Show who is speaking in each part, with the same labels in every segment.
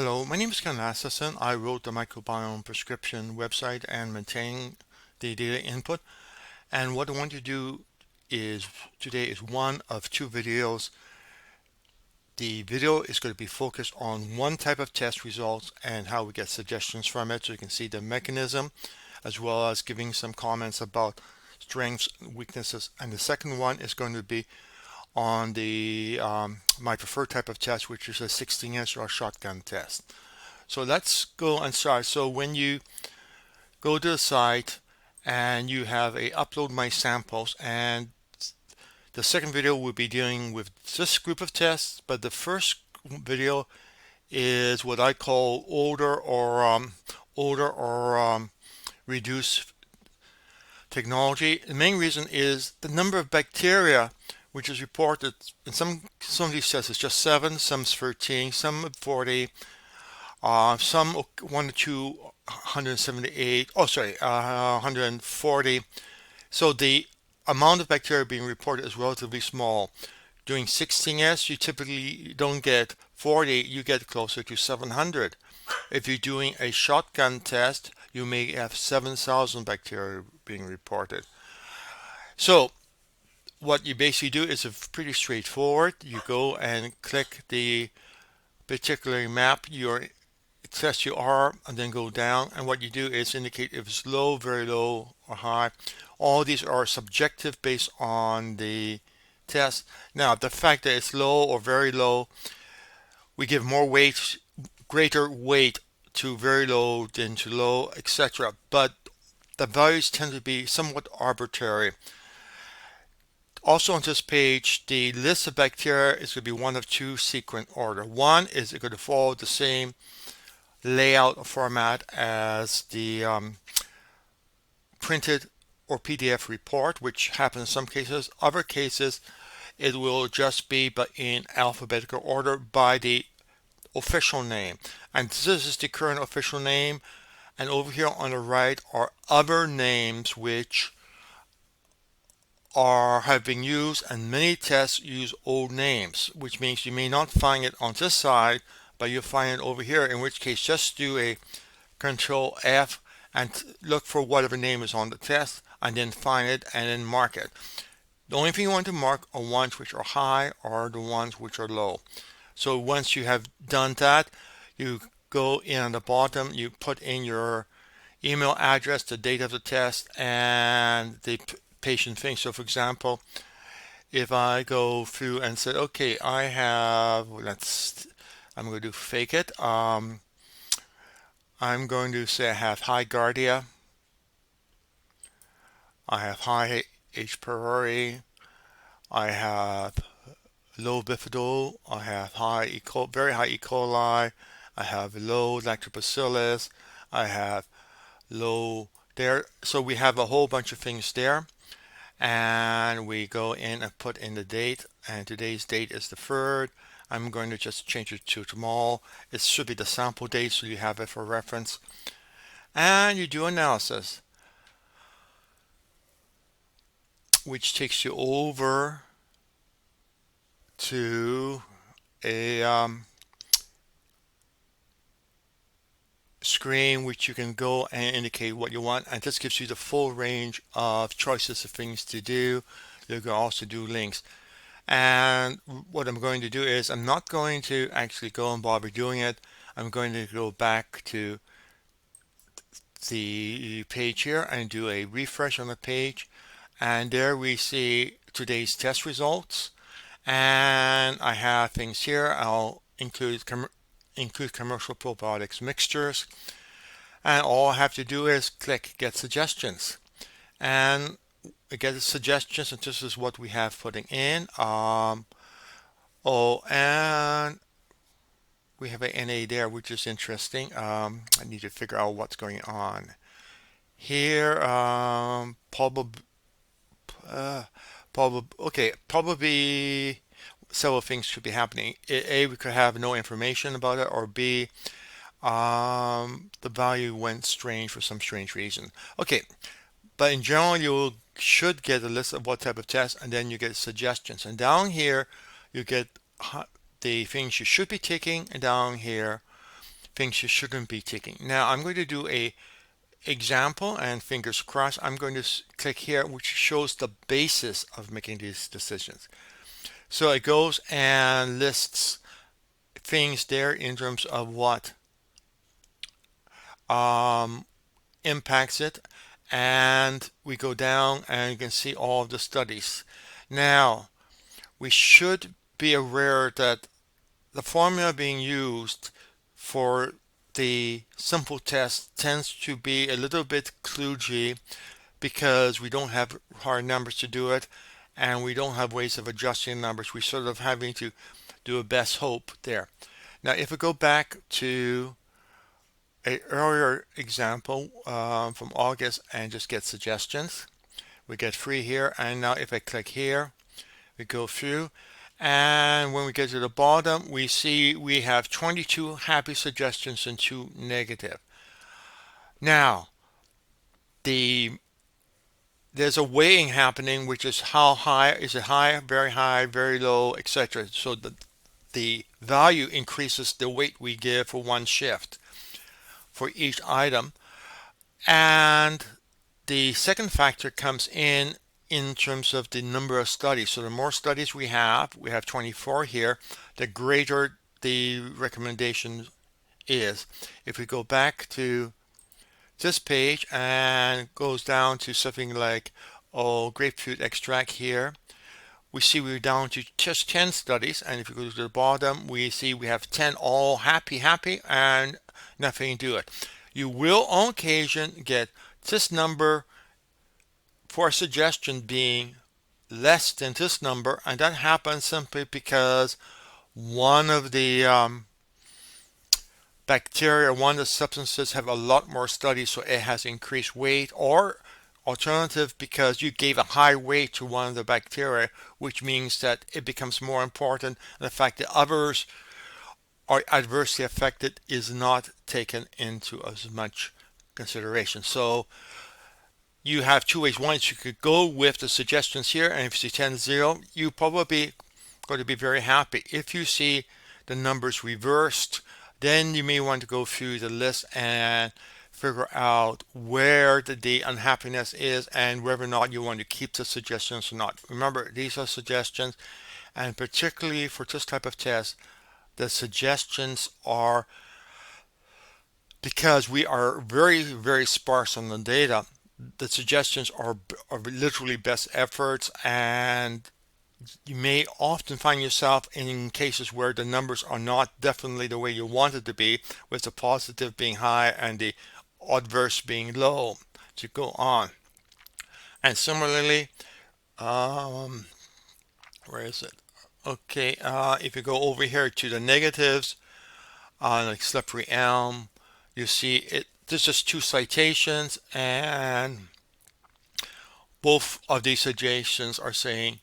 Speaker 1: Hello, my name is Ken Lasterson. I wrote the microbiome prescription website and maintain the data input. And what I want to do is today is one of two videos. The video is going to be focused on one type of test results and how we get suggestions from it, so you can see the mechanism, as well as giving some comments about strengths, weaknesses. And the second one is going to be on the my preferred type of test, which is a 16S or a shotgun test. So let's go and start. So when you go to the site and you have a upload my samples, and the second video will be dealing with this group of tests, but the first video is what I call older or reduced technology. The main reason is the number of bacteria which is reported in some of these tests is just 7, some's 13, some 40, some 1 to 178, 140. So the amount of bacteria being reported is relatively small. Doing 16S, you typically don't get 40, you get closer to 700. If you're doing a shotgun test, you may have 7,000 bacteria being reported. So what you basically do is pretty straightforward. You go and click the particular map your test you are, and then go down, and what you do is indicate if it's low, very low, or high. All these are subjective based on the test. Now the fact that it's low or very low, we give more weight, greater weight to very low than to low, etc. But the values tend to be somewhat arbitrary. Also on this page, the list of bacteria is going to be one of two sequence order. One is going to follow the same layout format as the printed or PDF report, which happens in some cases. Other cases, it will just be but in alphabetical order by the official name. And this is the current official name. And over here on the right are other names which have been used, and many tests use old names, which means you may not find it on this side, but you'll find it over here, in which case just do a Control F and look for whatever name is on the test, and then find it and then mark it. The only thing you want to mark are ones which are high or the ones which are low. So once you have done that, you go in on the bottom, you put in your email address, the date of the test, and the patient thing. So for example, if I go through and say, okay, I have, I'm going to do fake it. I'm going to say I have high Giardia, I have high H. pylori, I have low Bifidol, I have very high E. coli, I have low Lactobacillus, I have low there. So we have a whole bunch of things there. And we go in and put in the date, and today's date is the 3rd. I'm going to just change it to tomorrow. It should be the sample date, so you have it for reference. And you do analysis, which takes you over to a screen which you can go and indicate what you want, and this gives you the full range of choices of things to do. You can also do links. And what I'm going to do is I'm not going to actually go and bother doing it. I'm going to go back to the page here and do a refresh on the page, and there we see today's test results, and I have things here. I'll include commercial probiotics mixtures, and all I have to do is click get suggestions, and I get the suggestions, and this is what we have putting in. And we have an NA there, which is interesting. I need to figure out what's going on here. Probably several things should be happening. A, we could have no information about it, or B, the value went strange for some strange reason. Okay, but in general, you should get a list of what type of test, and then you get suggestions. And down here, you get the things you should be taking, and down here, things you shouldn't be taking. Now I'm going to do a example, and fingers crossed, I'm going to click here, which shows the basis of making these decisions. So it goes and lists things there in terms of what impacts it, and we go down and you can see all of the studies. Now we should be aware that the formula being used for the simple test tends to be a little bit kludgy because we don't have hard numbers to do it, and we don't have ways of adjusting numbers. We sort of having to do a best hope there. Now if we go back to an earlier example from August and just get suggestions, we get 3 here, and now if I click here, we go through, and when we get to the bottom, we see we have 22 happy suggestions and 2 negative. Now there's a weighing happening, which is how high is it, high, very low, etc. So the value increases the weight we give for one shift for each item. And the second factor comes in terms of the number of studies. So the more studies we have 24 here, the greater the recommendation is. If we go back to this page and goes down to something like grapefruit extract here, we see we're down to just 10 studies, and if you go to the bottom, we see we have 10 all happy, and nothing to do it. You will on occasion get this number for a suggestion being less than this number, and that happens simply because one of the bacteria, one of the substances have a lot more studies, so it has increased weight, or alternative because you gave a high weight to one of the bacteria, which means that it becomes more important, and the fact that others are adversely affected is not taken into as much consideration. So you have 2 ways. One is you could go with the suggestions here, and if you see 10-0, you probably going to be very happy. If you see the numbers reversed, then you may want to go through the list and figure out where the unhappiness is and whether or not you want to keep the suggestions or not. Remember, these are suggestions, and particularly for this type of test, the suggestions are, because we are very sparse on the data, the suggestions are literally best efforts, and you may often find yourself in cases where the numbers are not definitely the way you want it to be, with the positive being high and the adverse being low, to go on. And similarly, where is it? Okay, if you go over here to the negatives, like slippery elm, you see it. This is 2 citations, and both of these suggestions are saying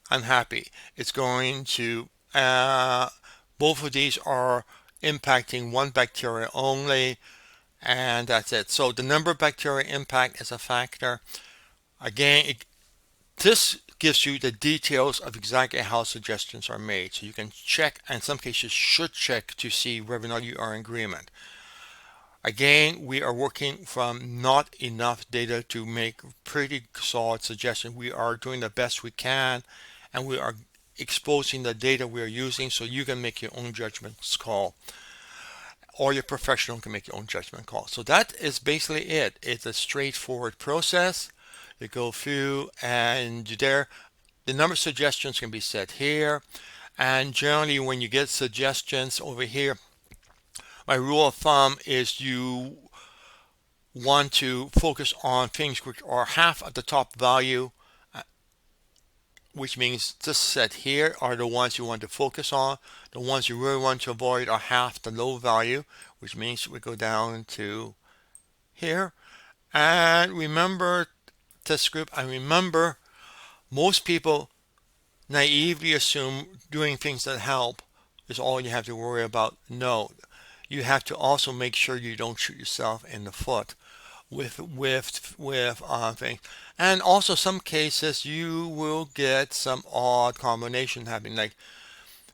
Speaker 1: unhappy. It's going to, both of these are impacting one bacteria only, and that's it. So the number of bacteria impact is a factor. Again, this gives you the details of exactly how suggestions are made. So you can check, and in some cases should check, to see whether or not you are in agreement. Again, we are working from not enough data to make pretty solid suggestions. We are doing the best we can, and we are exposing the data we are using so you can make your own judgments call, or your professional can make your own judgment call. So that is basically it. It's a straightforward process. You go through, and there, the number of suggestions can be set here, and generally when you get suggestions over here, my rule of thumb is you want to focus on things which are half at the top value, which means this set here are the ones you want to focus on. The ones you really want to avoid are half the low value, which means we go down to here. And remember this group, and remember, most people naively assume doing things that help is all you have to worry about. No, you have to also make sure you don't shoot yourself in the foot with things. And also some cases you will get some odd combination happening. Like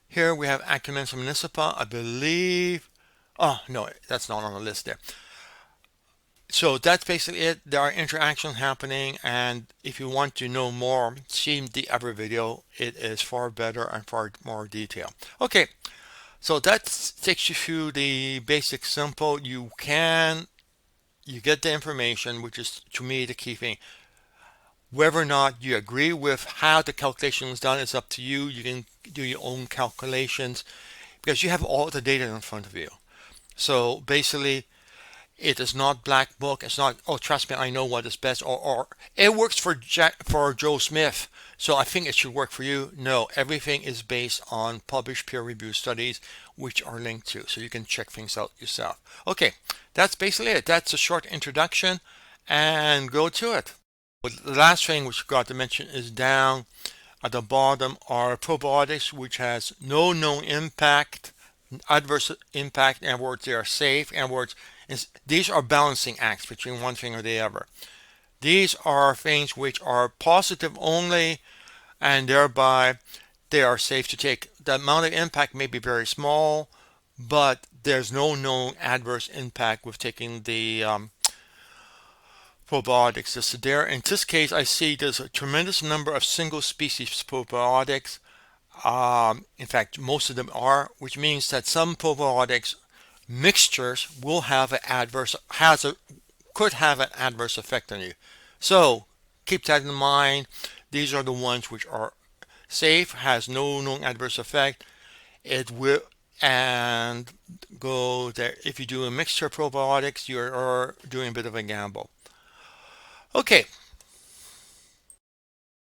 Speaker 1: here we have Acumensa municipa. I believe Oh, no, that's not on the list there. So that's basically it. There are interactions happening, and if you want to know more, see the other video. It is far better and far more detailed. Okay, so that takes you through the basic simple. You get the information, which is to me the key thing. Whether or not you agree with how the calculation is done is up to you. You can do your own calculations because you have all the data in front of you. So basically, it is not black book. It's not, oh, trust me, I know what is best, or it works for Joe Smith, so I think it should work for you. No, everything is based on published peer-reviewed studies, which are linked to, so you can check things out yourself. Okay, that's basically it. That's a short introduction, and go to it. The last thing which I got to mention is down at the bottom are probiotics, which has no known impact, adverse impact, in other words, they are safe, in other words, these are balancing acts between one thing or the other. These are things which are positive only, and thereby they are safe to take. The amount of impact may be very small, but there's no known adverse impact with taking the probiotics. So there, in this case, I see there's a tremendous number of single species probiotics. In fact, most of them are, which means that some probiotics mixtures will have could have an adverse effect on you. So keep that in mind. These are the ones which are safe, has no known adverse effect. It will, and go there. If you do a mixture of probiotics, you're doing a bit of a gamble. Okay,